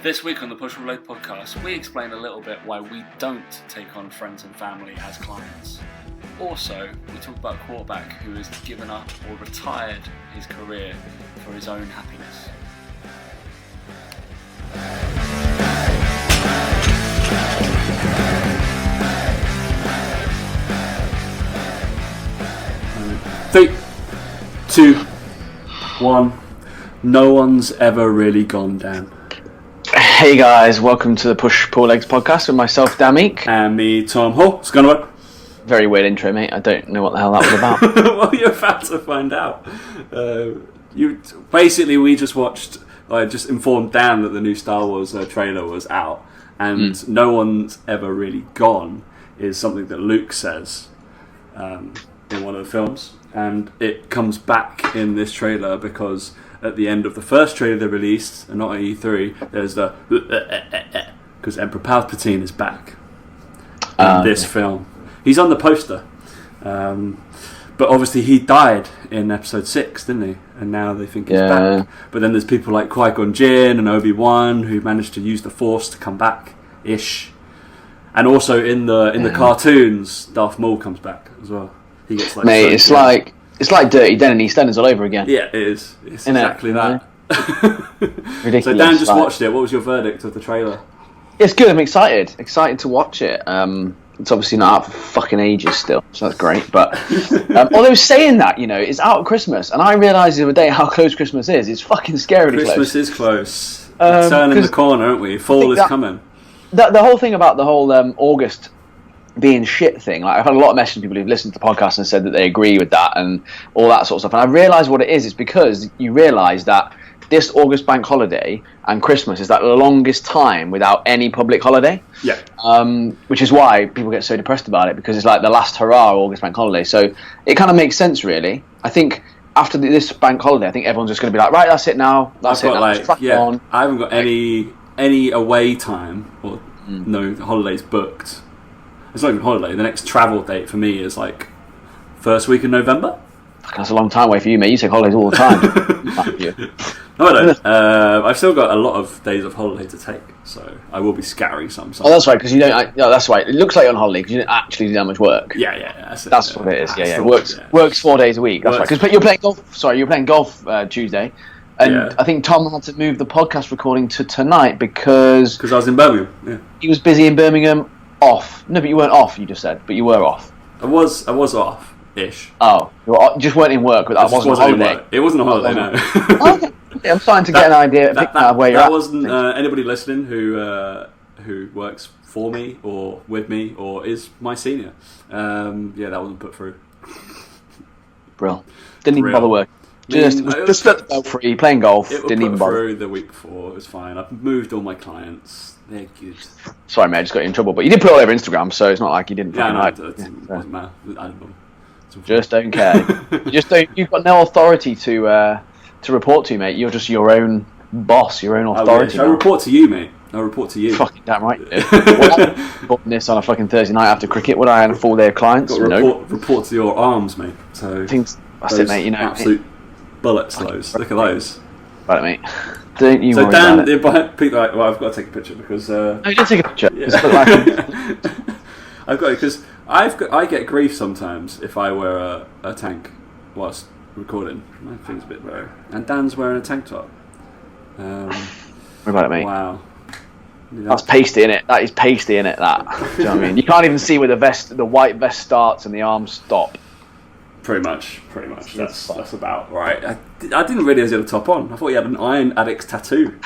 This week on the Push Relay podcast, we explain a little bit why we don't take on friends and family as clients. Also, we talk about a quarterback who has given up or retired his career for his own happiness. Three, two, one. No one's ever really gone down. Hey guys, welcome to the Push Pull Legs podcast with myself, Damik. And me, Tom Hall. What's going on? Very weird intro, mate. I don't know what the hell that was about. Well, you're about to find out. We just watched. I just informed Dan that the new Star Wars trailer was out, and no one's ever really gone is something that Luke says in one of the films, and it comes back in this trailer because at the end of the first trailer they released, and not at E3, there's the because Emperor Palpatine is back in this film. He's on the poster, but obviously he died in Episode 6, didn't he? And now they think he's back. But then there's people like Qui-Gon Jinn and Obi-Wan who managed to use the Force to come back-ish. And also in the cartoons, Darth Maul comes back as well. He gets like, mate, it's like Dirty Den and EastEnders all over again. Yeah, it is. It's exactly that. Ridiculous. So Dan just watched it. What was your verdict of the trailer? It's good. I'm excited to watch it. It's obviously not out for fucking ages still, so that's great. But although saying that, it's out at Christmas, and I realised the other day how close Christmas is. It's fucking scarily close. Christmas is close. Turning the corner, aren't we? Fall is coming. The whole thing about the whole August being shit thing, like I've had a lot of messages from people who've listened to the podcast and said that they agree with that and all that sort of stuff. And I realised what it is. It's because you realise that this August bank holiday and Christmas is that the longest time without any public holiday. Yeah. Which is why people get so depressed about it, because it's like the last hurrah August bank holiday. So it kind of makes sense, really. I think after this bank holiday, I think everyone's just going to be like, right, that's it now. That's it. On. I haven't got any away time or no holidays booked. It's not even holiday. The next travel date for me is like first week in November. That's a long time away for you, mate. You take holidays all the time. No, I don't. I've still got a lot of days of holiday to take, so I will be scattering some. Oh, that's right, because you don't. No, that's right. It looks like you're on holiday because you didn't actually do that much work. Yeah. That's what it is. Yeah. Works 4 days a week. That's right. Because you're playing golf. Sorry, you're playing golf Tuesday, and I think Tom had to move the podcast recording to tonight because I was in Birmingham. Yeah. He was busy in Birmingham. Off. No, but you weren't off. You just said, but you were off. I was off-ish. Oh, you just weren't in work, but that wasn't a holiday. It wasn't a holiday, no. Okay, I'm starting to get an idea of where you're at. That wasn't anybody listening who works for me or with me or is my senior. That wasn't put through. Brill. Didn't even bother working. Just let the bell free, playing golf. Didn't even bother. Through the week before. It was fine. I've moved all my clients. They're good. Sorry, mate, I just got you in trouble. But you did put it all over Instagram, so it's not like you didn't. Yeah, no, it doesn't matter. I don't know. Just don't care. You've got no authority to report to, mate. You're just your own boss, your own authority. I report to you, mate. I report to you. Fucking damn right. Reporting this on a fucking Thursday night after cricket, would I have a full day of clients? Report to your arms, mate. So that's it, mate. Absolute bullets. Those. Look at those. Right, mate. Don't you worry Dan, about it. People are like, well, I've got to take a picture because. No, you did take a picture. Yeah. I've got it because I get grief sometimes if I wear a tank whilst recording. My thing's a bit low, and Dan's wearing a tank top. Worry about it, mate. Wow. That's pasty, innit? That is pasty, innit? That. Do you know what I mean? You can't even see where the white vest starts and the arms stop. Pretty much. That's about right. I didn't realise you had a top on. I thought you had an Iron Addicts tattoo.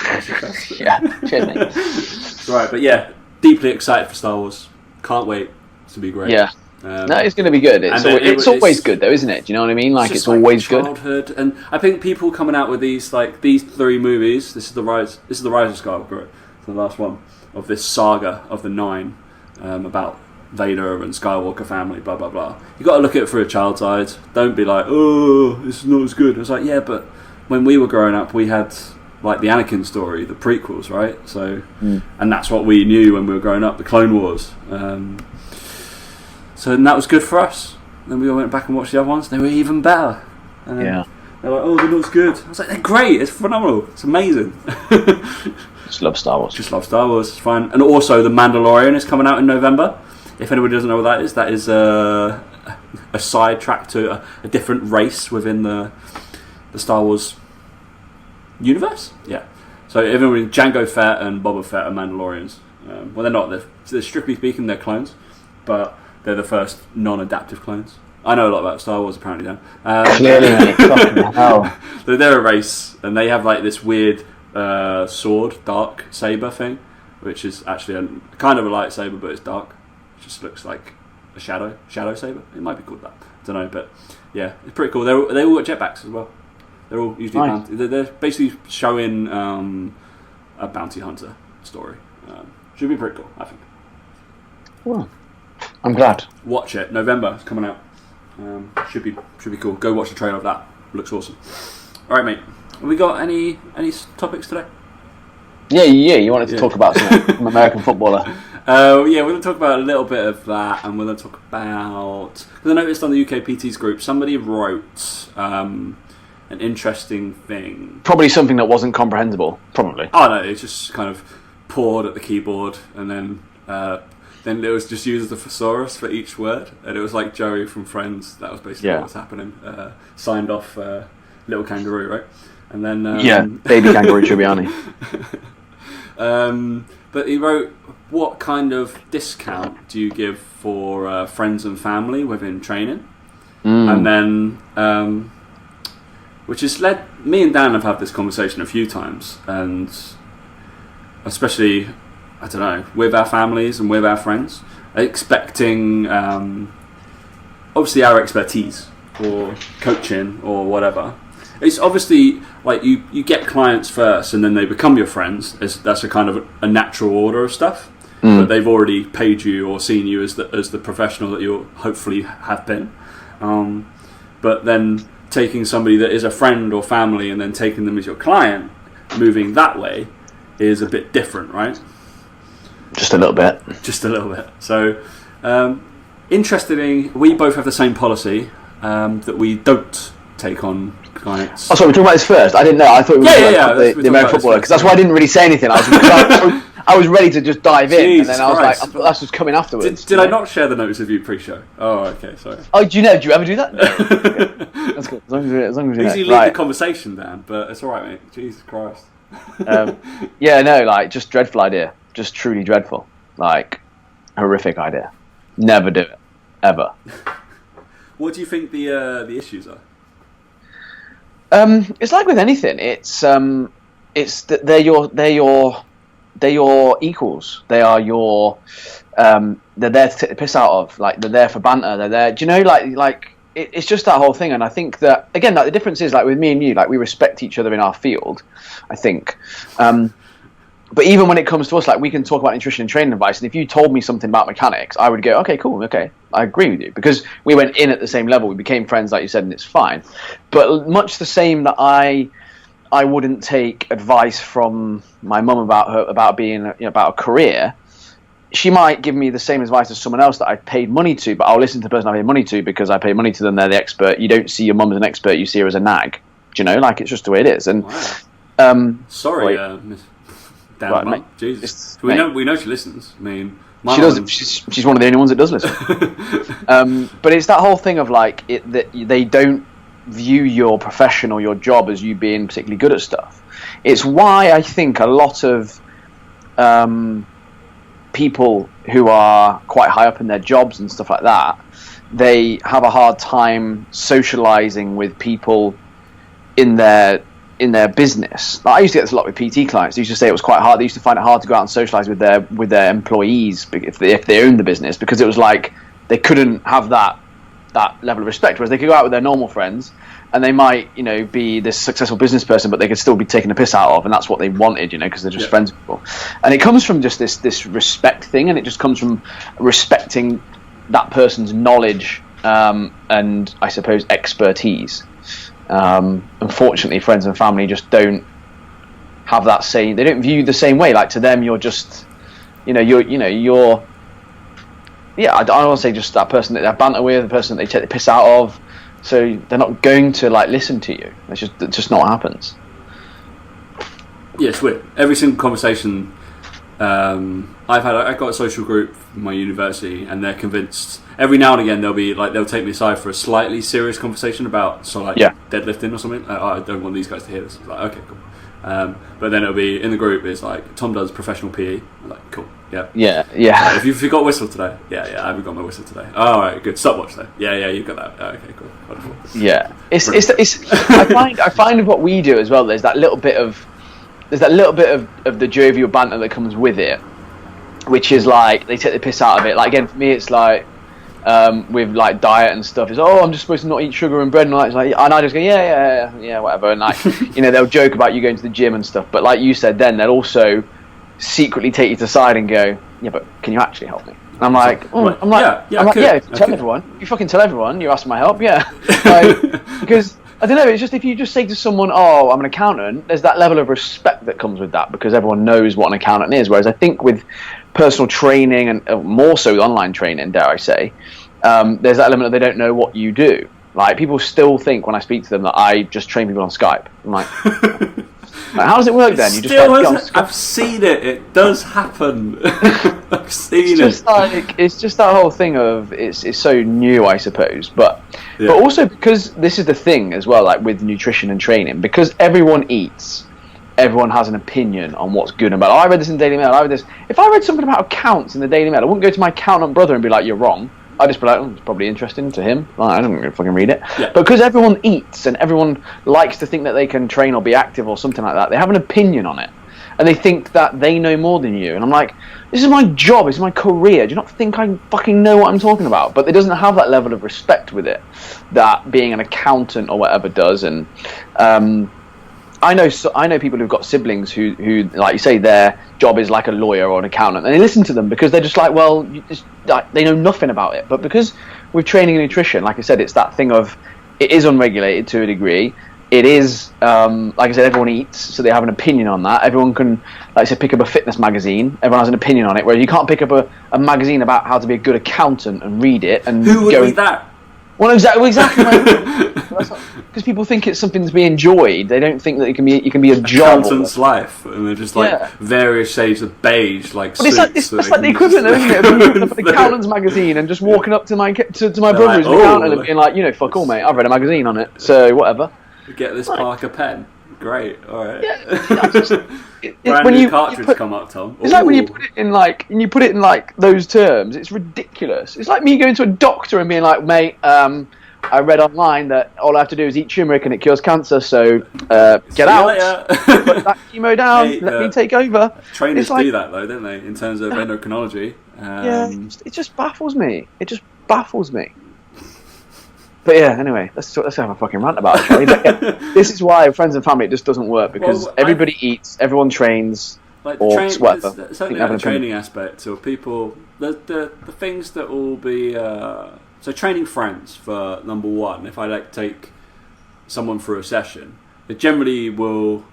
Yeah, cheers, mate. Right, but yeah, deeply excited for Star Wars. Can't wait. It's going to be great. Yeah. No, it's going to be good. It's always good, though, isn't it? Do you know what I mean? Like, it's always childhood. Good. And I think people coming out with these three movies. This is the Rise of Skywalker, the last one of this saga of the 9 about Vader and Skywalker family, blah blah blah. You got to look at it through a child's eyes. Don't be like, oh, this is not as good. It's like, yeah, but when we were growing up, we had like the Anakin story, the prequels, right? So, and that's what we knew when we were growing up, the Clone Wars. So that was good for us. Then we all went back and watched the other ones. They were even better. They're like, oh, they're not as good. I was like, they're great. It's phenomenal. It's amazing. Just love Star Wars. Just love Star Wars. It's fine. And also, The Mandalorian is coming out in November. If anybody doesn't know what that is a side track to a different race within the Star Wars universe. Yeah. So everybody, Jango Fett and Boba Fett are Mandalorians. Well, they're not. They're strictly speaking, they're clones, but they're the first non-adaptive clones. I know a lot about Star Wars, apparently, Dan. Clearly, mate. Fucking hell. They're a race, and they have like this weird sword, dark saber thing, which is actually kind of a lightsaber, but it's dark. It just looks like a shadow saber. It might be called that. I don't know, but yeah, it's pretty cool. They all got jetpacks as well. They're all usually nice. They're basically showing a bounty hunter story. Should be pretty cool, I think. Well, I'm glad. Watch it. November, it's coming out. Should be cool. Go watch the trailer of that. Looks awesome. All right, mate. Have we got any topics today? Yeah. You wanted to talk about some American footballer. Yeah, we're going to talk about a little bit of that, and we're going to talk about. Because I noticed on the UK PTs group, somebody wrote an interesting thing. Probably something that wasn't comprehensible. Probably. Oh no, it's just kind of poured at the keyboard, and then it was just used as a thesaurus for each word, and it was like Joey from Friends. That was basically what was happening. Signed off little kangaroo, right? And then baby kangaroo Tribbiani. But he wrote, what kind of discount do you give for friends and family within training? And then, which has led me and Dan have had this conversation a few times, and especially, I don't know, with our families and with our friends, expecting obviously our expertise or coaching or whatever. It's obviously like you get clients first and then they become your friends. That's a kind of a natural order of stuff. But they've already paid you or seen you as the professional that you hopefully have been. But then taking somebody that is a friend or family and then taking them as your client, moving that way, is a bit different, right? Just a little bit. So, interestingly, we both have the same policy that we don't take on clients. Oh, sorry, we're talking about this first. I didn't know. I thought we were the American footballer, because that's why I didn't really say anything. I was ready to just dive in, and then I was like, that's just coming afterwards. Did I not share the notes with you pre-show? Oh, okay, sorry. Oh, do you ever do that? No. Okay. That's good. As long as you Usually lead the conversation, Dan, but it's all right, mate. Jesus Christ. Just dreadful idea. Just truly dreadful. Like, horrific idea. Never do it. Ever. What do you think the issues are? It's like with anything. It's that they're your equals. They are your they're there to take the piss out of. Like, they're there for banter. They're there. Do you know, like it's just that whole thing. And I think that, again, like, the difference is, like, with me and you, like, we respect each other in our field, I think. But even when it comes to us, like, we can talk about nutrition and training advice, and if you told me something about mechanics, I would go, okay, cool, okay, I agree with you, because we went in at the same level, we became friends, like you said, and it's fine. But much the same that I wouldn't take advice from my mum about being about a career. She might give me the same advice as someone else that I paid money to, but I'll listen to the person I paid money to because I paid money to them. They're the expert. You don't see your mum as an expert; you see her as a nag. Do you know? Like, it's just the way it is. And sorry, Miss Dan, right, mate, Jesus, we know she listens. I mean, she does. She's one of the only ones that does listen. But it's that whole thing of, like, that they don't view your profession or your job as you being particularly good at stuff. It's why I think a lot of people who are quite high up in their jobs and stuff like that, they have a hard time socializing with people in their business. Like, I used to get this a lot with PT clients. They used to say it was quite hard. They used to find it hard to go out and socialize with their employees if they owned the business, because it was like they couldn't have that level of respect, whereas they could go out with their normal friends and they might, be this successful business person, but they could still be taking the piss out of, and that's what they wanted, because they're just friends with people. And it comes from just this respect thing, and it just comes from respecting that person's knowledge and, I suppose, expertise. Unfortunately, friends and family just don't have that same. They don't view you the same way. Like, to them, you're just, you're. Yeah, I don't want to say just that person that they banter with, the person that they take the piss out of. So they're not going to, like, listen to you. It's just not what happens. Yeah, it's weird. Every single conversation I've got a social group from my university, and they're convinced. Every now and again, they'll take me aside for a slightly serious conversation about deadlifting or something. I don't want these guys to hear this. It's like, okay, cool. But then it'll be in the group. It's like Tom does professional PE. I'm like, cool, yeah. If you forgot whistle today, I haven't got my whistle today. Oh, all right, good. Stopwatch though. Yeah, you got that. Oh, okay, cool. Wonderful. Yeah, it's I find what we do as well. There's that little bit of the jovial banter that comes with it, which is like they take the piss out of it. Like again, for me, it's like with like diet and stuff. It's I'm just supposed to not eat sugar and bread, and it's like, and I just go yeah, whatever. And like they'll joke about you going to the gym and stuff. But like you said, then they'll also secretly take you to the side and go, yeah, but can you actually help me? And I'm like, if you tell everyone, you fucking tell everyone, you ask my help, because. I don't know, it's just if you just say to someone, I'm an accountant, there's that level of respect that comes with that because everyone knows what an accountant is. Whereas I think with personal training and more so with online training, dare I say, there's that element of they don't know what you do. Like, people still think when I speak to them that I just train people on Skype. I'm like, how does it work then? You just I've seen it. It does happen. I've seen it. It's just that whole thing of it's so new, I suppose. But also because this is the thing as well, like with nutrition and training, because everyone eats, everyone has an opinion on what's good and bad. I read this in the Daily Mail. I read this. If I read something about accounts in the Daily Mail, I wouldn't go to my accountant brother and be like, "You're wrong." I'd just be like, it's probably interesting to him. I don't really fucking read it. Yeah. But because everyone eats and everyone likes to think that they can train or be active or something like that, they have an opinion on it. And they think that they know more than you. And I'm like, this is my job, this is my career. Do you not think I fucking know what I'm talking about? But it doesn't have that level of respect with it that being an accountant or whatever does. And I know people who've got siblings who, like you say, their job is like a lawyer or an accountant, and they listen to them because they're just like, well, they know nothing about it. But because with training and nutrition, like I said, it's that thing of it is unregulated to a degree. It is, like I said, everyone eats, so they have an opinion on that. Everyone can, like I said, pick up a fitness magazine. Everyone has an opinion on it, whereas you can't pick up a magazine about how to be a good accountant and read it. And who would read that? Well, exactly. Because people think it's something to be enjoyed. They don't think that it can be a job. Accountant's life, and they're just like various shades of beige, like. But it's like the equivalent, isn't it? Of picking up an accountant's magazine and just walking up to my brother who's an accountant and being like, fuck all, mate. I've read a magazine on it, so whatever. Get this Parker pen. Great, all right. Yeah, brand new cartridge come up, Tom. It's like when you put it in like those terms, it's ridiculous. It's like me going to a doctor and being like, mate, I read online that all I have to do is eat turmeric and it cures cancer, so get out, put that chemo down, let me take over. Trainers do that though, don't they, in terms of endocrinology? It just baffles me. But yeah, anyway, let's have a fucking rant about it, shall we? This is why friends and family, it just doesn't work, because everybody eats, everyone trains, or whatever. Certainly the training aspect, or people, the things that will be, so training friends for number one, if I take someone through a session, it generally will,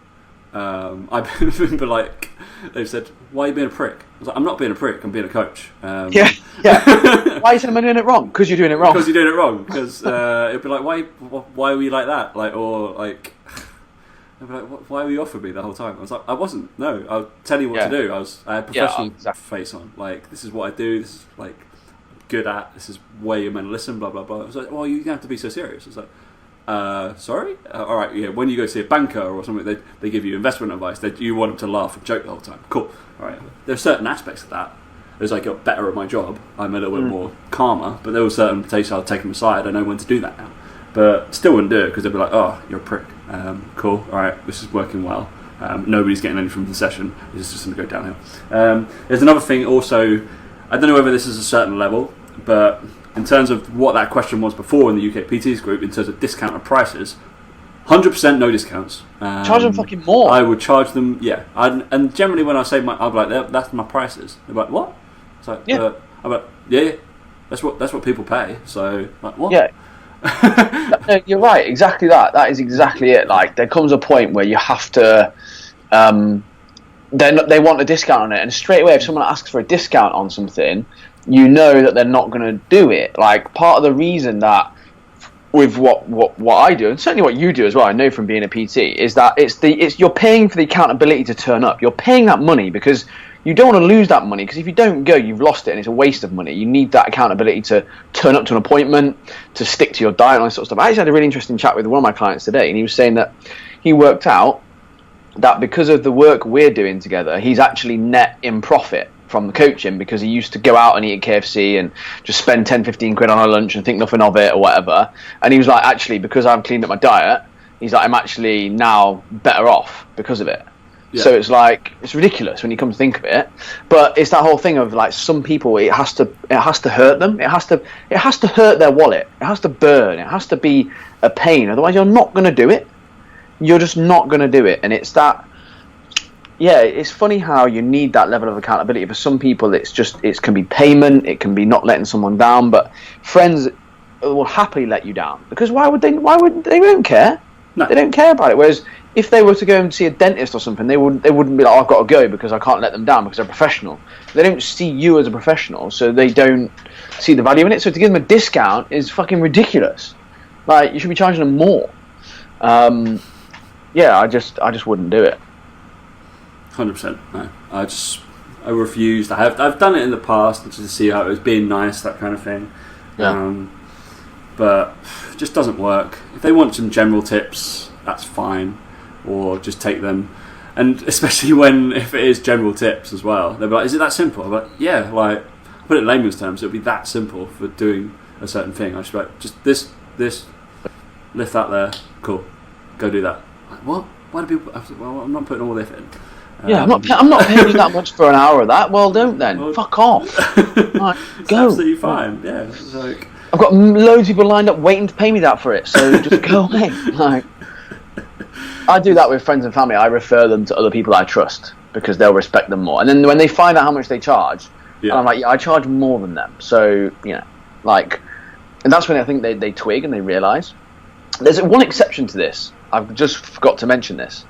I've been like, they've said, why are you being a prick? I was like, I'm not being a prick, I'm being a coach. Yeah. Why are you saying I'm doing it wrong? Because you're doing it wrong. Because you're doing it wrong. Because it'd be like, why were you like that? Like, or like, I'd be like, why were you off with me the whole time? I was like, I wasn't. No, I was telling you what to do. I had professional face on. Like, this is what I do. This is like I'm good at. This is where you're meant to listen. Blah blah blah. I was like, well, you don't have to be so serious. I was like, sorry? All right, yeah. When you go see a banker or something, they give you investment advice. You want them to laugh and joke the whole time. Cool. All right. There's certain aspects of that. As I got better at my job, I'm a little bit more calmer. But there were certain places I'd take them aside. I know when to do that now. But still wouldn't do it because they'd be like, oh, you're a prick. Cool. All right. This is working well. Nobody's getting anything from the session. It's just going to go downhill. There's another thing also. I don't know whether this is a certain level, but in terms of what that question was before in the UK PTs group, in terms of discounted prices, 100% no discounts. Charge them fucking more. I would charge them, yeah. And generally when I say I'll be like, that's my prices. They're like, what? It's like, I'm like, yeah, that's what people pay. So, like, what? Yeah. No, you're right, exactly that. That is exactly it. Like, there comes a point where you have to, they want a discount on it, and straight away if someone asks for a discount on something, you know that they're not going to do it. Like, part of the reason that with what I do, and certainly what you do as well, I know from being a PT, is that it's you're paying for the accountability to turn up. You're paying that money because you don't want to lose that money, because if you don't go, you've lost it and it's a waste of money. You need that accountability to turn up to an appointment, to stick to your diet and all that sort of stuff. I actually had a really interesting chat with one of my clients today, and he was saying that he worked out that because of the work we're doing together, he's actually net in profit from the coaching, because he used to go out and eat at KFC and just spend 10-15 quid on a lunch and think nothing of it or whatever. And he was like, actually, because I've cleaned up my diet, he's like, I'm actually now better off because of it. Yeah. So it's like, it's ridiculous when you come to think of it, but it's that whole thing of like, some people, it has to hurt them. It has to hurt their wallet. It has to burn. It has to be a pain. Otherwise you're not going to do it. You're just not going to do it. And it's that, yeah, it's funny how you need that level of accountability. For some people, it can be payment, it can be not letting someone down, but friends will happily let you down, because why would they don't care. No. They don't care about it. Whereas if they were to go and see a dentist or something, they wouldn't be like, oh, I've got to go because I can't let them down because they're professional. They don't see you as a professional, so they don't see the value in it. So to give them a discount is fucking ridiculous. Like, you should be charging them more. Yeah, I just wouldn't do it. 100%. No, I refused. I've done it in the past just to see how it was, being nice, that kind of thing. Yeah. But it just doesn't work. If they want some general tips, that's fine, or just take them. And especially if it is general tips as well, they'll be like, "Is it that simple?" I'm like, "Yeah." Like, put it in layman's terms, it'll be that simple for doing a certain thing. I just be like, just this, lift that there, cool, go do that. Like, what? Why do people? Well, I'm not putting all this in. Yeah, I'm not paying you that much for an hour of that. Well, don't then. Well, fuck off. Like, go. Absolutely fine. Yeah, it's like, I've got loads of people lined up waiting to pay me that for it. So just go away. Like, I do that with friends and family. I refer them to other people I trust because they'll respect them more. And then when they find out how much they charge, and I'm like, yeah, I charge more than them. So like, and that's when I think they twig and they realise. There's one exception to this. I've just forgot to mention this.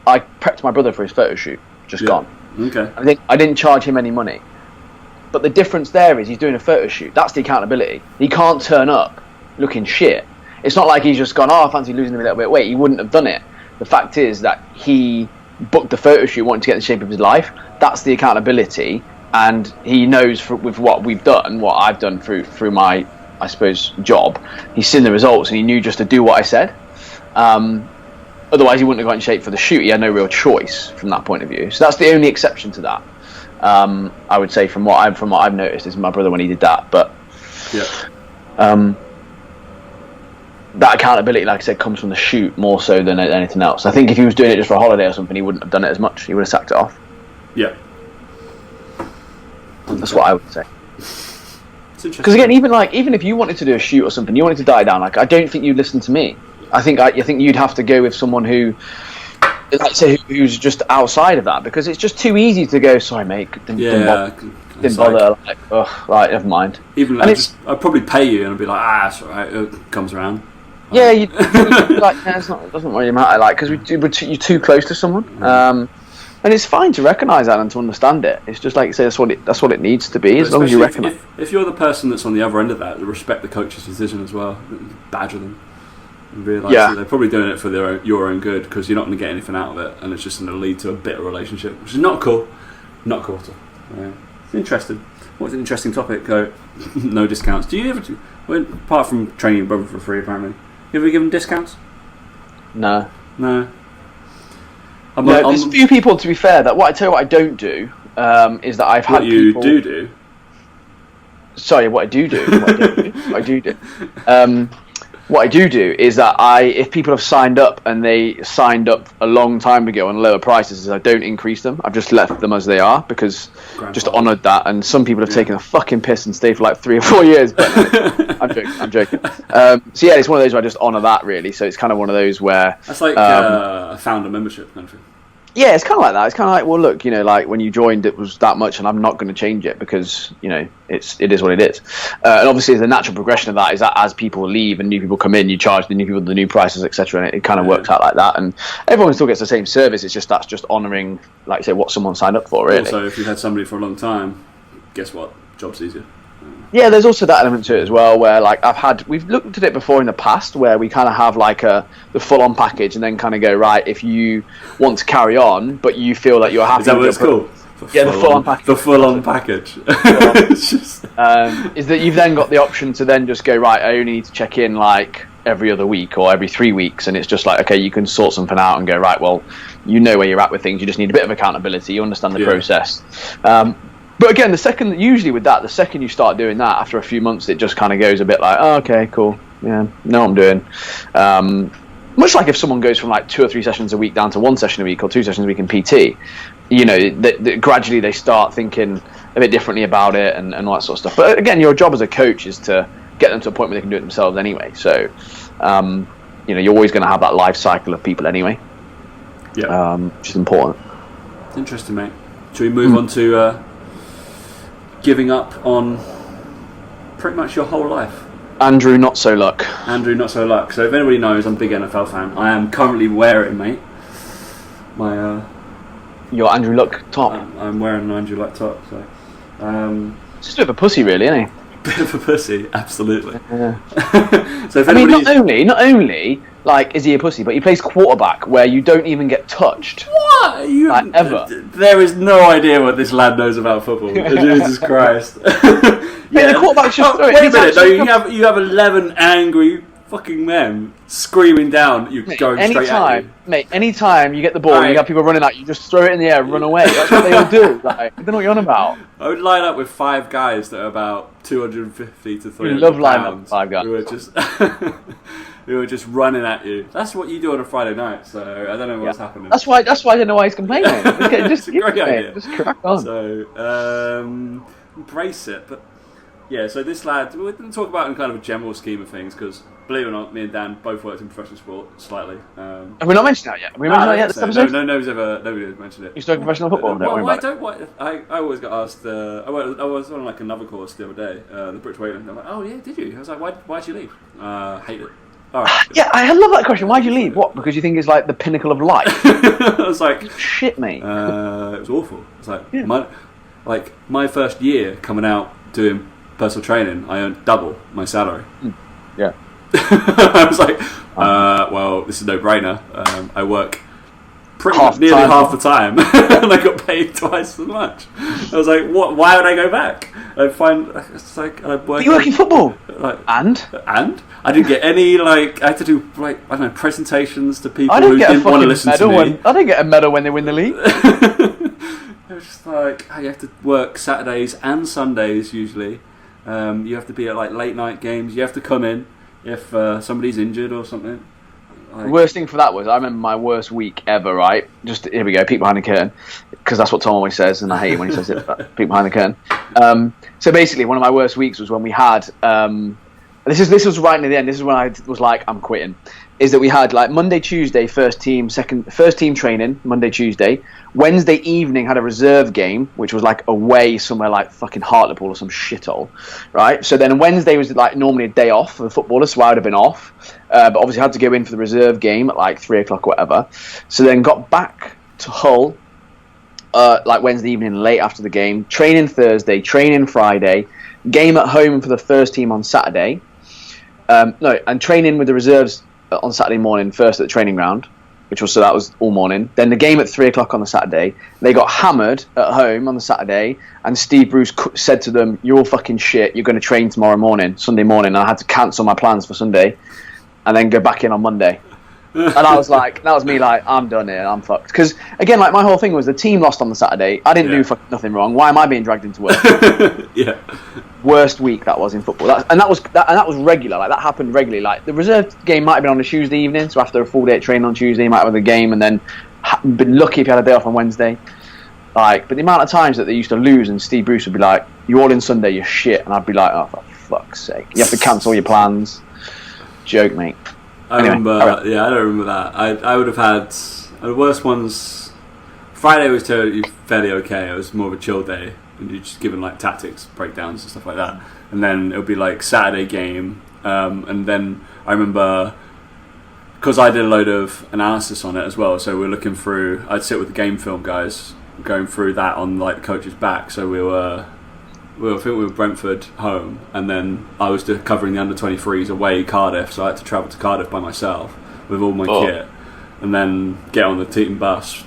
I prepped my brother for his photo shoot, gone. Okay. I didn't charge him any money. But the difference there is he's doing a photo shoot. That's the accountability. He can't turn up looking shit. It's not like he's just gone, I fancy losing a little bit of weight. He wouldn't have done it. The fact is that he booked the photo shoot wanting to get in the shape of his life. That's the accountability. And he knows with what we've done, what I've done through my, I suppose, job, he's seen the results and he knew just to do what I said. Otherwise, he wouldn't have got in shape for the shoot. He had no real choice from that point of view. So that's the only exception to that. I would say from what I've noticed is my brother when he did that. But that accountability, like I said, comes from the shoot more so than anything else. I think if he was doing it just for a holiday or something, he wouldn't have done it as much. He would have sacked it off. Yeah, that's what I would say. Because again, even if you wanted to do a shoot or something, you wanted to die down. Like, I don't think you'd listen to me. I think you'd have to go with someone who, like say, who's just outside of that, because it's just too easy to go. Sorry, mate. Didn't bother. Like, right, never mind. Even I'd probably pay you, and I'd be like, that's all right. It comes around. Yeah, you'd be like, it doesn't really matter. Like, because you're too close to someone, and it's fine to recognise that and to understand it. It's just like you say, that's what it needs to be. As long as you recognise. If you're the person that's on the other end of that, respect the coach's decision as well. Badger them. And realise that they're probably doing it for your own good, because you're not going to get anything out of it, and it's just going to lead to a bitter relationship, which is not cool. Not cool at all. Yeah. It's interesting. What's an interesting topic? No discounts. Do you ever, apart from training your brother for free, apparently, you ever give them discounts? No. There's a few people, to be fair, that what I don't do is that I've had people... What you do? Sorry, what I do do. What I do is that if people have signed up and they signed up a long time ago on lower prices, I don't increase them. I've just left them as they are, because just honoured that. And some people have taken a fucking piss and stayed for like 3 or 4 years. But I'm joking. So yeah, it's one of those where I just honour that, really. So it's kind of one of those where that's like a founder membership kind of thing. Yeah, it's kind of like that. It's kind of like, well, look, like when you joined, it was that much, and I'm not going to change it because it is what it is. And obviously, the natural progression of that is that as people leave and new people come in, you charge the new people the new prices, etc. And it kind of works out like that. And everyone still gets the same service. It's just that's just honouring, like I say, what someone signed up for. Really. Also, if you've had somebody for a long time, guess what? Job's easier. Yeah, there's also that element to it as well, where like we've looked at it before in the past, where we kind of have like the full-on package, and then kind of go, right, if you want to carry on, but you feel that you're happy. Is that what it's called? Yeah, the full-on package. The full-on package. Is that you've then got the option to then just go, right, I only need to check in like every other week or every 3 weeks, and it's just like, okay, you can sort something out and go, right, well, you know where you're at with things, you just need a bit of accountability, you understand the process. But again, the second you start doing that, after a few months, it just kind of goes a bit like, oh, okay, cool, yeah, know what I'm doing. Much like if someone goes from like 2 or 3 sessions a week down to 1 session a week or 2 sessions a week in PT, you know, gradually they start thinking a bit differently about it and all that sort of stuff. But again, your job as a coach is to get them to a point where they can do it themselves anyway. So, you know, you're always going to have that life cycle of people anyway. Yeah, which is important. Interesting, mate. Should we move on to giving up on pretty much your whole life? Andrew, not so luck. So if anybody knows, I'm a big NFL fan. I am currently wearing, mate, my your Andrew Luck top. I'm wearing an Andrew Luck top. So it's just a bit of a pussy, really, isn't he? Bit of a pussy, absolutely. Yeah. So if not only like is he a pussy, but he plays quarterback where you don't even get touched. What? Like, ever? There is no idea what this lad knows about football. Jesus Christ. Yeah, the quarterback's just. Wait a minute, though. You have 11 angry fucking men screaming down. You're going straight at you. Mate, anytime you get the ball and you have people running at you, just throw it in the air and run away. That's what they all do. Like, I don't know what you're on about. I would line up with 5 guys that are about 250 to 300 You love lining up pounds. with 5 guys. Who were just running at you. That's what you do on a Friday night, so I don't know what's happening. That's why I don't know why he's complaining. Just It's a great idea. Just crack on. So, embrace it. But yeah, so this lad, we didn't talk about in kind of a general scheme of things, because believe it or not, me and Dan both worked in professional sport slightly. Have we not mentioned that yet? Have we mentioned that yet this episode? Nobody has mentioned it. You still professional football? I always got asked. I was on like another course the other day, the British weightlifting. I'm like, oh yeah, did you? I was like, why'd you leave? Hate it. All right. Yeah, I love that question. Why'd you leave? What? Because you think it's like the pinnacle of life? I was like, shit, mate. It was awful. It's like my first year coming out doing personal training, I earned double my salary. Yeah. I was like, well, this is no brainer. I work nearly half the time, and I got paid twice as much. I was like, what? Why would I go back? It's like I work. You work in football, and I didn't get any I had to do I don't know, presentations to people who didn't want to listen to me. I didn't get a medal when they win the league. It was just like you have to work Saturdays and Sundays usually. You have to be at like late night games. You have to come in if somebody's injured or something. The worst thing for that was I remember my worst week ever. Right, just here we go, peek behind the curtain, because that's what Tom always says, and I hate it when he says it. Peek behind the curtain. So basically, one of my worst weeks was when we had. This was right near the end. This is when I was like, I'm quitting. Is that we had like Monday, Tuesday, first team training, Monday, Tuesday. Wednesday evening had a reserve game, which was like away somewhere like fucking Hartlepool or some shithole, right? So then Wednesday was like normally a day off for the footballers, so I would have been off. But obviously had to go in for the reserve game at like 3 o'clock or whatever. So then got back to Hull like Wednesday evening, late after the game. Training Thursday, training Friday. Game at home for the first team on Saturday. And training with the reserves on Saturday morning, first at the training ground, that was all morning. Then the game at 3 o'clock on the Saturday. They got hammered at home on the Saturday, and Steve Bruce said to them, "You're all fucking shit. You're going to train tomorrow morning, Sunday morning." And I had to cancel my plans for Sunday, and then go back in on Monday. And I was like, that was me like, I'm done here, I'm fucked. Because again, like my whole thing was the team lost on the Saturday. I didn't do nothing wrong. Why am I being dragged into work? Yeah. Worst week that was in football. That was regular. Like that happened regularly. Like the reserve game might have been on a Tuesday evening, so after a full day of training on Tuesday, you might have the game, and then been lucky if you had a day off on Wednesday. Like, but the amount of times that they used to lose, and Steve Bruce would be like, "You're all in Sunday, you're shit," and I'd be like, "Oh, for fuck's sake! You have to cancel your plans." Joke, mate. I remember, yeah, I don't remember that. I would have had the worst ones. Friday was fairly okay. It was more of a chill day, and you're just given like tactics breakdowns and stuff like that. And then it would be like Saturday game, and then I remember because I did a load of analysis on it as well. So we're looking through. I'd sit with the game film guys, going through that on like the coach's back. So we were well, I think we were Brentford home, and then I was covering the under-23s away Cardiff, so I had to travel to Cardiff by myself with all my kit, and then get on the team bus,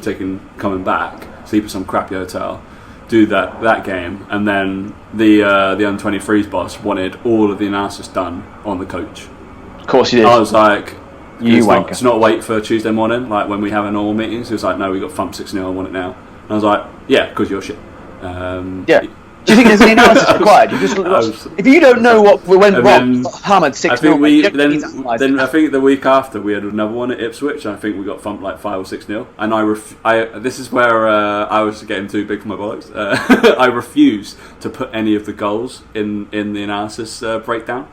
coming back, sleep at some crappy hotel, do that game, and then the under-23s boss wanted all of the analysis done on the coach. Of course he did. I was like, it's not wait for Tuesday morning, like when we have our normal meetings. He was like, no, we got thumped 6-0, I want it now. And I was like, yeah, because you're shit. Yeah. Do you think there's any analysis required? If you don't know what went wrong, hammered 6-0. Then I think the week after we had another one at Ipswich, and I think we got thumped like 5 or 6-0. And this is where I was getting too big for my bollocks. I refused to put any of the goals in the analysis breakdown,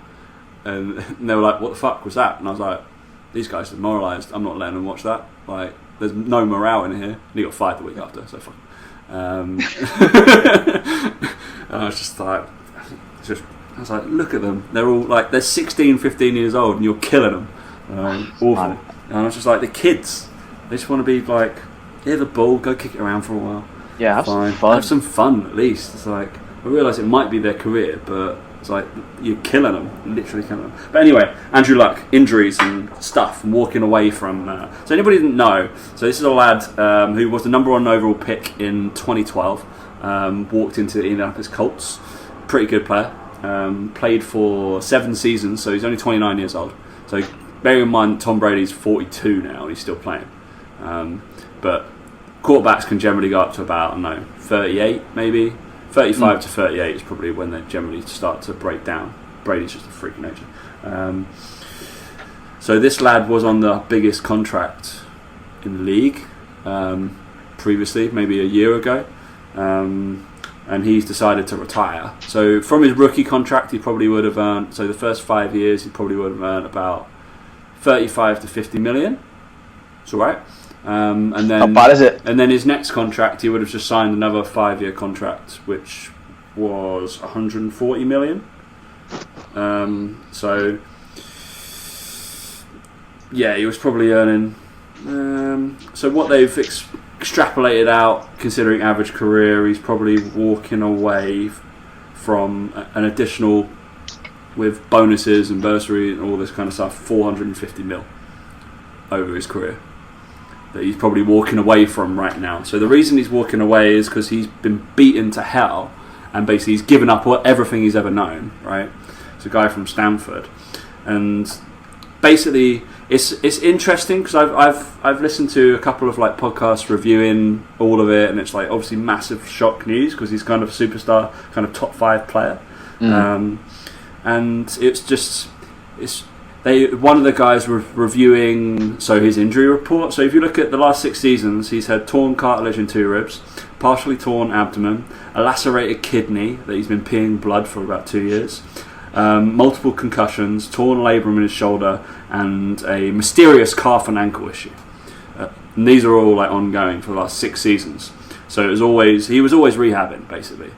and they were like, "What the fuck was that?" And I was like, "These guys are demoralised. I'm not letting them watch that. Like, there's no morale in here." And he got fired the week after, so fuck. I was just like, I was like, look at them. They're all like, they're 16, 15 years old, and you're killing them. Awful. And I was just like, the kids, they just want to be like, here's the ball, go kick it around for a while. Yeah, have some fun. Have some fun at least. It's like, I realise it might be their career, but it's like, you're killing them, literally killing them. But anyway, Andrew Luck, injuries and stuff, and walking away from. So anybody didn't know, so this is a lad who was the number 1 overall pick in 2012. Walked into the Indianapolis Colts, pretty good player. Played for 7 seasons, so he's only 29 years old. So bearing in mind Tom Brady's 42 now, and he's still playing. But quarterbacks can generally go up to about, I don't know, 38 maybe. 35 to 38 is probably when they generally start to break down. Brady's just a freak of nature. So this lad was on the biggest contract in the league previously, maybe a year ago. And he's decided to retire. So from his rookie contract, he probably would have earned, so the first 5 years, he probably would have earned about 35 to 50 million. It's all right. And then, not bad, is it? And then his next contract, he would have just signed another 5-year contract, which was 140 million. So yeah, he was probably earning. So what they've extrapolated out, considering average career, he's probably walking away from an additional, with bonuses and bursary and all this kind of stuff, 450 mil over his career that he's probably walking away from right now. So the reason he's walking away is because he's been beaten to hell, and basically he's given up everything he's ever known. Right? It's a guy from Stanford, and basically it's interesting because I've listened to a couple of like podcasts reviewing all of it, and it's like obviously massive shock news because he's kind of a superstar, kind of top 5 player, and one of the guys were reviewing his injury report. So if you look at the last 6 seasons, he's had torn cartilage in 2 ribs, partially torn abdomen, a lacerated kidney that he's been peeing blood for about 2 years. Multiple concussions, torn labrum in his shoulder, and a mysterious calf and ankle issue. And these are all like ongoing for the last 6 seasons. So he was always rehabbing basically.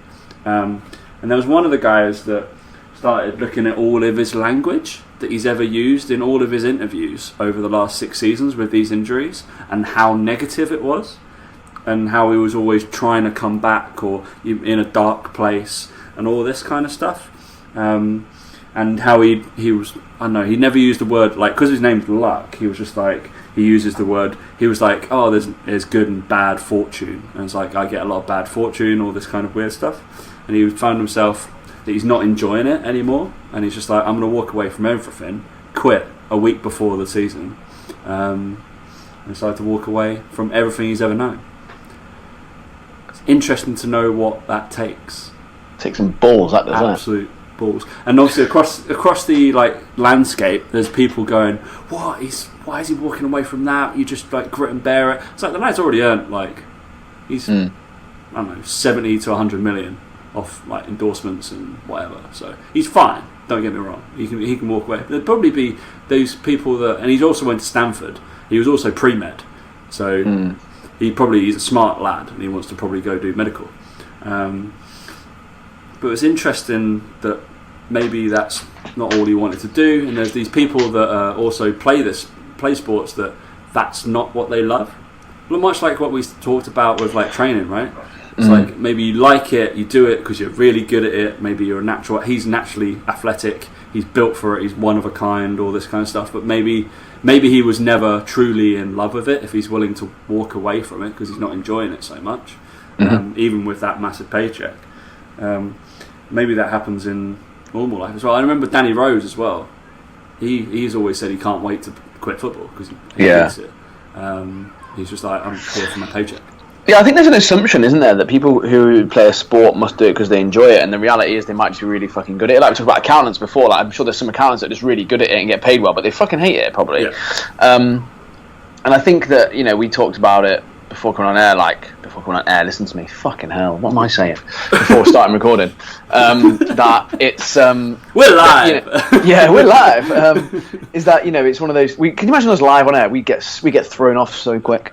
And there was one of the guys that started looking at all of his language that he's ever used in all of his interviews over the last 6 seasons with these injuries, and how negative it was, and how he was always trying to come back or in a dark place and all this kind of stuff. And how he was, I don't know, he never used the word, like, because his name's Luck, he was just like, he uses the word, he was like, oh, there's good and bad fortune, and it's like, I get a lot of bad fortune, all this kind of weird stuff, and he found himself that he's not enjoying it anymore, and he's just like, I'm going to walk away from everything, quit a week before the season, and decided to walk away from everything he's ever known. It's interesting to know what that takes. Take some balls, that does. Absolute balls. And obviously across the like landscape, there's people going, why is he walking away from that? You just like grit and bear it. It's like the lad's already earned like he's I don't know, 70 to 100 million off like endorsements and whatever. So he's fine. Don't get me wrong. He can walk away. There'd probably be those people that, and he's also went to Stanford. He was also pre-med, so he's a smart lad and he wants to probably go do medical. But it's interesting that maybe that's not all he wanted to do, and there's these people that also play sports that's not what they love. Well, much like what we talked about with like training, right? It's like maybe you like it, you do it because you're really good at it. Maybe you're a natural. He's naturally athletic. He's built for it. He's one of a kind. All this kind of stuff. But maybe he was never truly in love with it. If he's willing to walk away from it because he's not enjoying it so much, even with that massive paycheck. Maybe that happens in normal life as well. I remember Danny Rose as well. He's always said he can't wait to quit football because he hates it. He's just like, I'm here for my paycheck. Yeah, I think there's an assumption, isn't there, that people who play a sport must do it because they enjoy it, and the reality is they might just be really fucking good at it. Like we talked about accountants before, like I'm sure there's some accountants that are just really good at it and get paid well, but they fucking hate it probably. Yeah. And I think that, we talked about it before coming on air, listen to me, fucking hell, what am I saying? Before starting recording. That it's... we're live! We're live. Is that, it's one of those... can you imagine us live on air? We get thrown off so quick.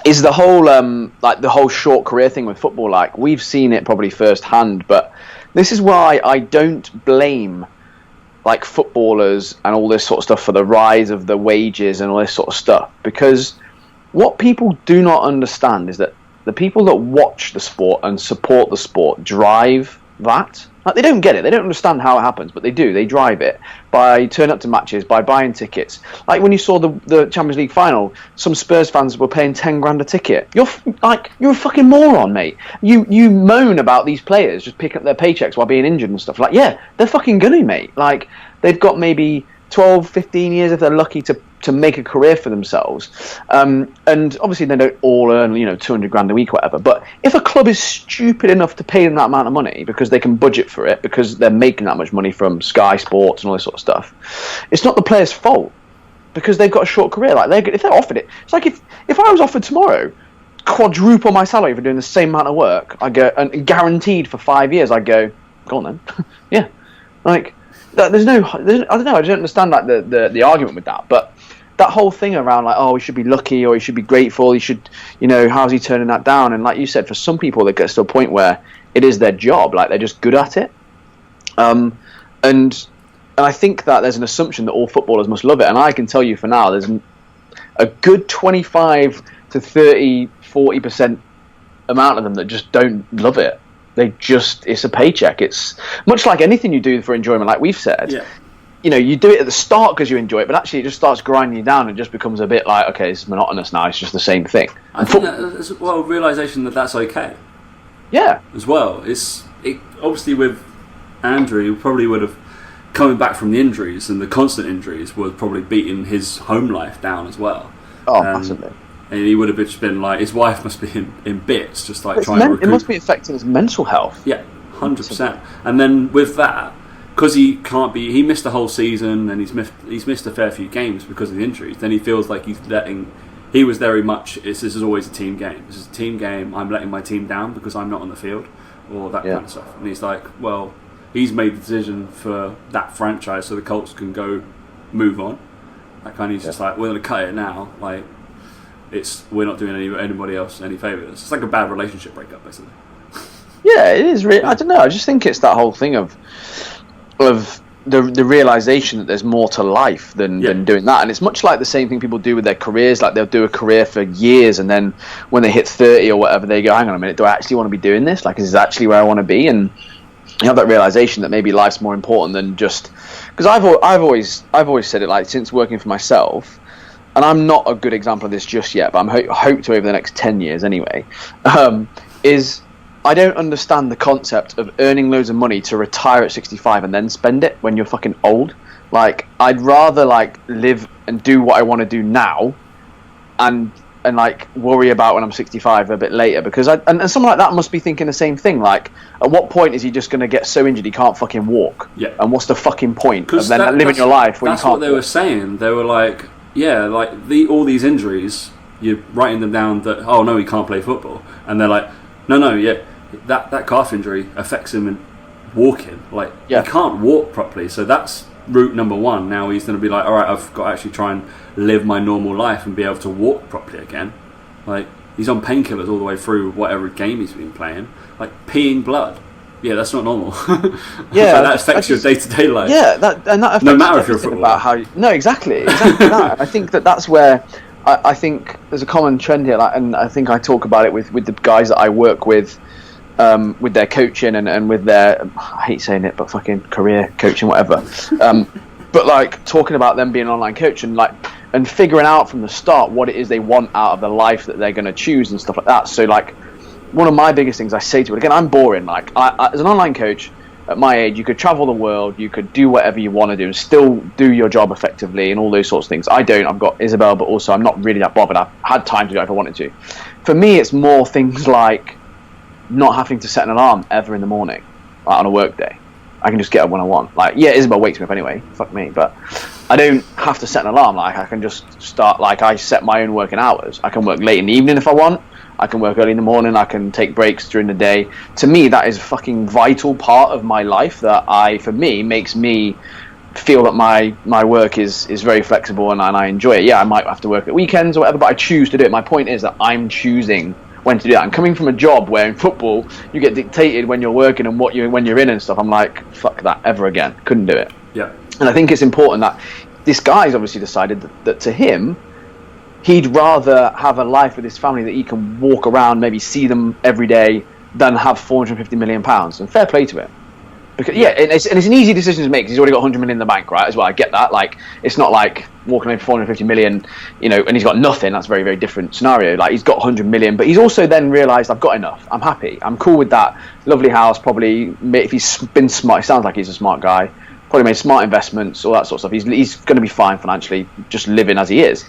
Is the whole the whole short career thing with football, like we've seen it probably firsthand, but this is why I don't blame like footballers and all this sort of stuff for the rise of the wages and all this sort of stuff, because what people do not understand is that the people that watch the sport and support the sport drive that. Like, they don't get it. They don't understand how it happens, but they do. They drive it by turning up to matches, by buying tickets. Like when you saw the Champions League final, some Spurs fans were paying 10 grand a ticket. You're a fucking moron, mate. You moan about these players just picking up their paychecks while being injured and stuff. Like, yeah, they're fucking gunny, mate. Like, they've got maybe 12, 15 years if they're lucky to make a career for themselves, and obviously they don't all earn 200 grand a week or whatever, but if a club is stupid enough to pay them that amount of money because they can budget for it, because they're making that much money from Sky Sports and all this sort of stuff, it's not the player's fault because they've got a short career. Like if they're offered it, it's like if I was offered tomorrow quadruple my salary for doing the same amount of work, I go, and guaranteed for 5 years, I go on then. Yeah, like I don't know, I don't understand like the argument with that, but that whole thing around like, oh, he should be lucky or he should be grateful, he should, how's he turning that down? And like you said, for some people that gets to a point where it is their job, like they're just good at it. And I think that there's an assumption that all footballers must love it. And I can tell you for now, there's a good 25 to 30, 40% amount of them that just don't love it. It's a paycheck. It's much like anything you do for enjoyment, like we've said. Yeah. You do it at the start because you enjoy it, but actually it just starts grinding you down and just becomes a bit like, okay, it's monotonous now, it's just the same thing. I think that's realisation that that's okay. Yeah. As well. It obviously with Andrew, he probably would have, coming back from the injuries and the constant injuries, was probably beating his home life down as well. Oh, massively. And he would have just been like, his wife must be in bits, just like trying to recoup. It must be affecting his mental health. Yeah, 100%. And then with that, because he missed the whole season and he's missed a fair few games because of the injuries, then he feels like he was very much, this is always a team game. This is a team game, I'm letting my team down because I'm not on the field, or that kind of stuff. And he's like, well, he's made the decision for that franchise so the Colts can go move on. He's just like, we're going to cut it now. Like, we're not doing anybody else any favours. It's like a bad relationship breakup, basically. Yeah, it is. I don't know. I just think it's that whole thing of the realisation that there's more to life than doing that. And it's much like the same thing people do with their careers. Like, they'll do a career for years, and then when they hit 30 or whatever, they go, hang on a minute, do I actually want to be doing this? Like, is this actually where I want to be? And you have that realisation that maybe life's more important than just... Because I've always said it, like, since working for myself, and I'm not a good example of this just yet, but I hope to over the next 10 years anyway, is... I don't understand the concept of earning loads of money to retire at 65 and then spend it when you're fucking old. Like, I'd rather like live and do what I want to do now, and like worry about when I'm 65 a bit later. Because and someone like that must be thinking the same thing. Like, at what point is he just going to get so injured he can't fucking walk? Yeah. And what's the fucking point of then living your life when you can't? That's what they were saying. They were like, yeah, like all these injuries, you're writing them down that, oh no, he can't play football, and they're like, no, yeah. That calf injury affects him in walking. Like, he can't walk properly, so that's route number one. Now he's going to be like, all right, I've got to actually try and live my normal life and be able to walk properly again. Like, he's on painkillers all the way through whatever game he's been playing. Like, peeing blood. Yeah, that's not normal. Yeah, so that affects your day-to-day life. Yeah, that affects no matter if you're a footballer. No, exactly that. I think that's where I think there's a common trend here, like, and I think I talk about it with the guys that I work with their coaching and with their, I hate saying it, but fucking career coaching, whatever. But like talking about them being an online coach and figuring out from the start what it is they want out of the life that they're going to choose and stuff like that. So like one of my biggest things I say to it, again, I'm boring. Like I as an online coach at my age, you could travel the world, you could do whatever you want to do and still do your job effectively and all those sorts of things. I don't. I've got Isabel, but also I'm not really that bothered. I've had time to do it if I wanted to. For me, it's more things like not having to set an alarm ever in the morning, like on a work day. I can just get up when I want. Like, yeah, Isabel wakes me up anyway. Fuck me, but I don't have to set an alarm. Like, I can just start. Like, I set my own working hours. I can work late in the evening if I want. I can work early in the morning. I can take breaks during the day. To me, that is a fucking vital part of my life that for me, makes me feel that my work is very flexible and I enjoy it. Yeah, I might have to work at weekends or whatever, but I choose to do it. My point is that I'm choosing when to do that. And coming from a job where in football you get dictated when you're working and when you're in and stuff, I'm like, fuck that ever again. Couldn't do it. Yeah. And I think it's important that this guy's obviously decided that to him, he'd rather have a life with his family that he can walk around, maybe see them every day, than have £450 million. And fair play to him. Because and it's an easy decision to make because he's already got 100 million in the bank, right? As well, I get that. Like, it's not like walking over 450 million, and he's got nothing. That's a very, very different scenario. Like, he's got 100 million, but he's also then realised, I've got enough. I'm happy. I'm cool with that. Lovely house, probably. If he's been smart, it sounds like he's a smart guy. Probably made smart investments, all that sort of stuff. He's going to be fine financially, just living as he is.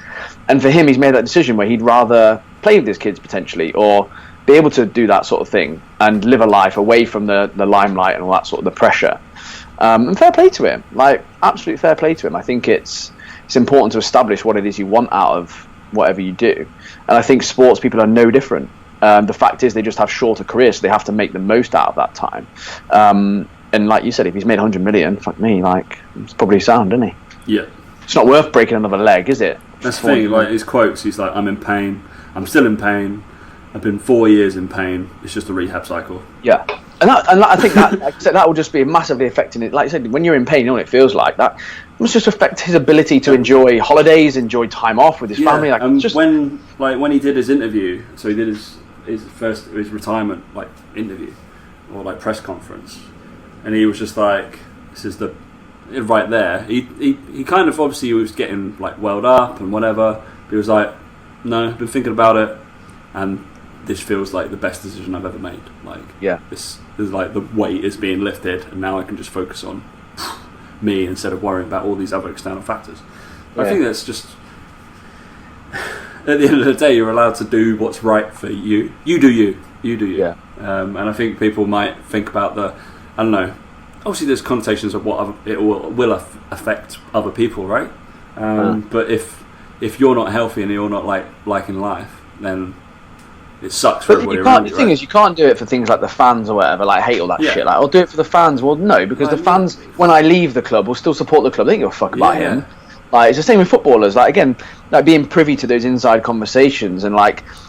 And for him, he's made that decision where he'd rather play with his kids potentially, or be able to do that sort of thing and live a life away from the limelight and all that sort of the pressure. And fair play to him, like absolute fair play to him. I think it's important to establish what it is you want out of whatever you do. And I think sports people are no different. The fact is they just have shorter careers, so they have to make the most out of that time. And like you said, if he's made 100 million, fuck me, like it's probably sound, isn't he? Yeah. It's not worth breaking another leg, is it? That's the thing, like his quotes, he's like, I'm in pain, I'm still in pain, I've been 4 years in pain. It's just a rehab cycle. Yeah, and I think that, like I said, that will just be massively affecting it. Like I said, when you're in pain, you know what it feels like. That must just affect his ability to enjoy holidays, enjoy time off with his family. Like, just when he did his interview, so he did his retirement interview or press conference, and he was just like, this is the right there. He kind of obviously was getting welled up and whatever. But he was like, no, I've been thinking about it, and this feels like the best decision I've ever made. This is the weight is being lifted, and now I can just focus on me instead of worrying about all these other external factors. Yeah. I think that's just, at the end of the day, you're allowed to do what's right for you. You do you. Yeah. And I think people might think about I don't know. Obviously, there's connotations of what it will affect other people, right? But if you're not healthy and you're not liking life, then it sucks for everybody around you. The thing is, you can't do it for things like the fans or whatever. Hate all that shit. I'll do it for the fans. Well, no, because the fans, when I leave the club, will still support the club. They don't give a fuck about him. It's the same with footballers. Again, being privy to those inside conversations, and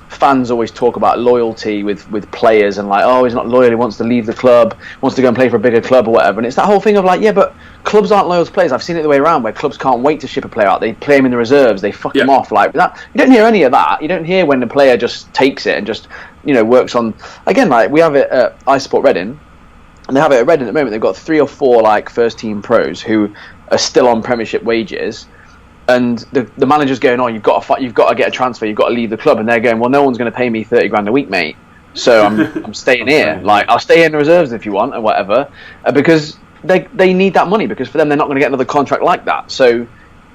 fans always talk about loyalty with players, and he's not loyal. He wants to leave the club, wants to go and play for a bigger club or whatever. And it's that whole thing of but clubs aren't loyal to players. I've seen it the way around, where clubs can't wait to ship a player out. They play him in the reserves. They fuck him off that. You don't hear any of that. You don't hear when the player just takes it and just works on. Again, we have it at I Support Reading, and they have it at Reading at the moment. They've got 3 or 4 first team pros who are still on Premiership wages. And the manager's going, you've got to get a transfer, you've got to leave the club, and they're going, well, no one's going to pay me 30 grand a week, mate. So I'm staying here. I'll stay in the reserves if you want, or whatever, because they need that money, because for them they're not going to get another contract like that. So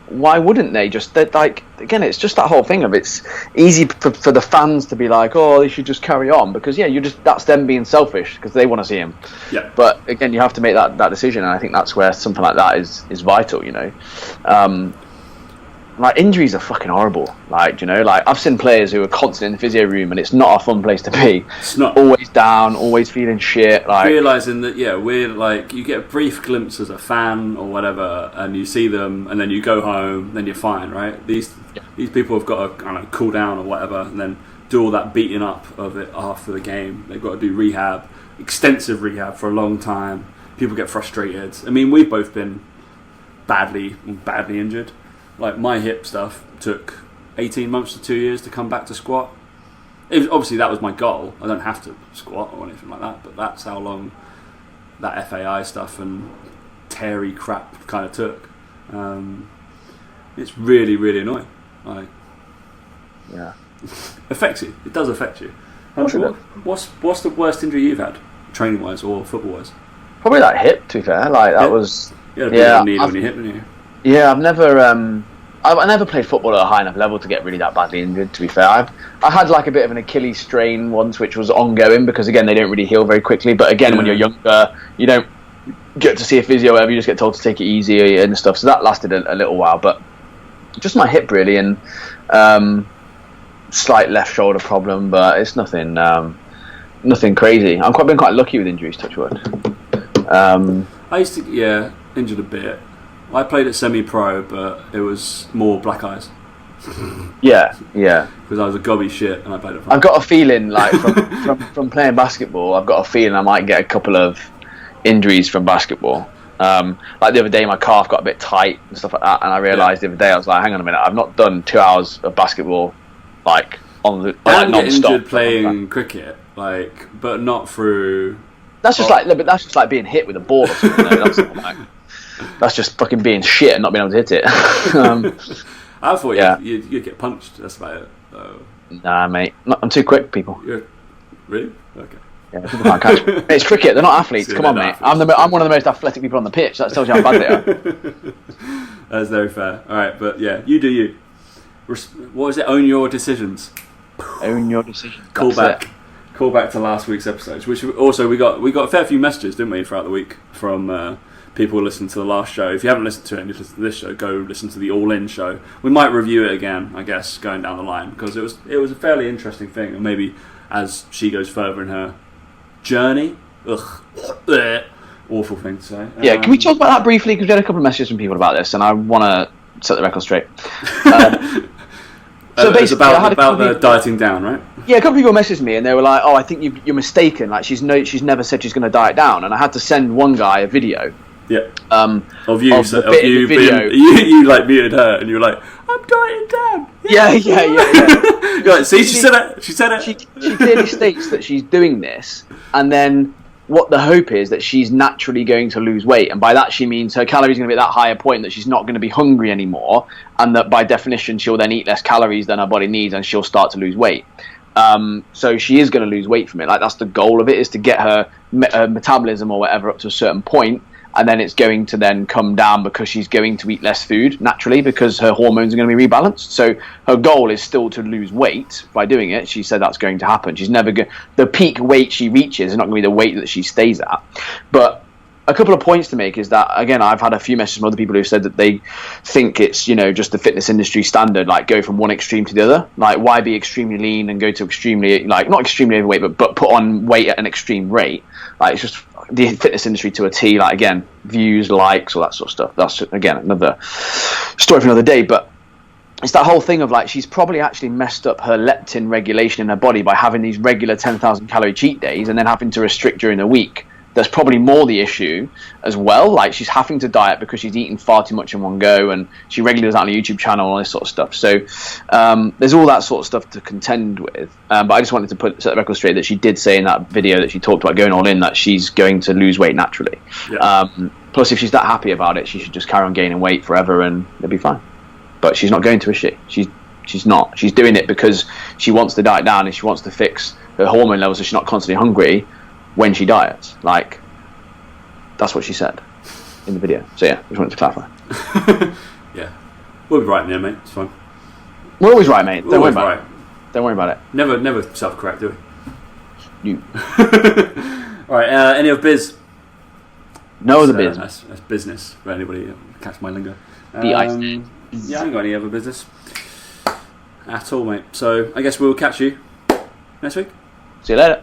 why wouldn't they just? Again, it's just that whole thing of it's easy for the fans to be they should just carry on, because that's them being selfish because they want to see him. Yeah. But again, you have to make that decision, and I think that's where something like that is vital. Injuries are fucking horrible. I've seen players who are constantly in the physio room, and it's not a fun place to be. It's not. Always down, always feeling shit. Realising that, we're you get a brief glimpse as a fan or whatever, and you see them, and then you go home, then you're fine, right? These people have got to cool down or whatever, and then do all that beating up of it after the game. They've got to do rehab, extensive rehab for a long time. People get frustrated. I mean, we've both been badly injured. My hip stuff took 18 months to 2 years to come back to squat. Obviously, that was my goal. I don't have to squat or anything like that, but that's how long that FAI stuff and Terry crap kind of took. It's really, really annoying. Affects you. It does affect you. What's the worst injury you've had, training wise or football wise? Probably that hip. To be fair, that was. You had a knee on your hip, didn't you? Yeah, I've never. I never played football at a high enough level to get really that badly injured. To be fair, I had like a bit of an Achilles strain once, which was ongoing because again they don't really heal very quickly. But again, when you're younger, you don't get to see a physio or whatever. You just get told to take it easy and stuff. So that lasted a little while, but just my hip really, and slight left shoulder problem, but it's nothing crazy. I've been quite lucky with injuries, touch wood. I used to injured a bit. I played at semi-pro, but it was more black eyes. Yeah. Because I was a gobby shit and I played it. I've got a feeling, like from playing basketball, I've got a feeling I might get a couple of injuries from basketball. Like the other day, my calf got a bit tight and stuff like that, and I realised the other day I was like, "Hang on a minute, I've not done 2 hours of basketball like on the I get non-stop." Injured playing cricket, but not through. That's just like being hit with a ball or something. That's just fucking being shit and not being able to hit it. I thought you'd get punched. That's about it. Nah, mate. I'm too quick, people. Really? Okay. Yeah, people can't catch me. It's cricket. They're not athletes. Come on, mate. I'm one of the most athletic people on the pitch. That tells you how bad they are. That's very fair. All right, but yeah, you do you. What is it? Own your decisions. Own your decisions. Call back to last week's episodes, which also we got a fair few messages, didn't we, throughout the week from people who listened to the last show. If you haven't listened to it and you listen to this show, go listen to the All In show. We might review it again, I guess, going down the line, because it was a fairly interesting thing, and maybe as she goes further in her journey, awful thing to say. Yeah, can we talk about that briefly? Because we had a couple of messages from people about this, and I want to set the record straight. So basically, about the dieting down, right? Yeah, a couple of people messaged me and they were like, "Oh, I think you're mistaken. Like she's never said she's going to diet down." And I had to send one guy a video. Yeah. Of you. You like muted her and you were like, "I'm dieting down." Yeah. You're like, see, she said it. She clearly states that she's doing this, and then what the hope is that she's naturally going to lose weight, and by that she means her calories are going to be at that higher point that she's not going to be hungry anymore, and that by definition she'll then eat less calories than her body needs, and she'll start to lose weight. So she is going to lose weight from it. Like that's the goal of it, is to get her metabolism or whatever up to a certain point, and then it's going to then come down because she's going to eat less food naturally because her hormones are going to be rebalanced. So her goal is still to lose weight by doing it. She said that's going to happen. She's never going. The peak weight she reaches is not going to be the weight that she stays at. But a couple of points to make is that, again, I've had a few messages from other people who said that they think it's, just the fitness industry standard, like go from one extreme to the other. Like why be extremely lean and go to extremely, like not extremely overweight, but put on weight at an extreme rate. Like it's just the fitness industry to a T. Like again, views, likes, all that sort of stuff. That's again another story for another day. But it's that whole thing of like she's probably actually messed up her leptin regulation in her body by having these regular 10,000 calorie cheat days and then having to restrict during the week. There's probably more the issue as well. Like she's having to diet because she's eating far too much in one go, and she regularly does that on a YouTube channel and all this sort of stuff. So there's all that sort of stuff to contend with. But I just wanted to set the record straight that she did say in that video that she talked about going all in that she's going to lose weight naturally. Yeah. Plus, if she's that happy about it, she should just carry on gaining weight forever and it'll be fine. But she's not going to, is she? She's not. She's doing it because she wants to diet down and she wants to fix her hormone levels so she's not constantly hungry when she diets. Like that's what she said in the video. So yeah, just wanted to clarify. Yeah, we'll be right there, mate. It's fine. We're always right, mate. Don't worry about it. Don't worry about it. Never self-correct, do we? You. All right. Any of biz? No other biz. That's business for anybody who catch my lingo. Yeah, I ain't got any other business at all, mate. So I guess we'll catch you next week. See you later.